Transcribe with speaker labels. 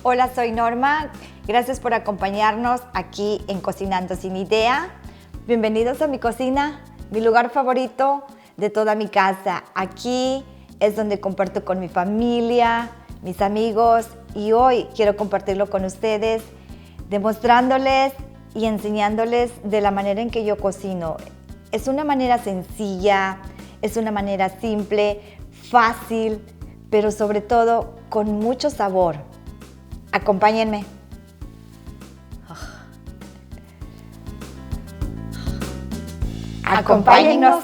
Speaker 1: Hola, soy Norma. Gracias por acompañarnos aquí en Cocinando Sin Idea. Bienvenidos a mi cocina, mi lugar favorito de toda mi casa. Aquí es donde comparto con mi familia, mis amigos, y hoy quiero compartirlo con ustedes, demostrándoles y enseñándoles de la manera en que yo cocino. Es una manera sencilla, es una manera simple, fácil, pero sobre todo con mucho sabor. Acompáñenme. Acompáñennos.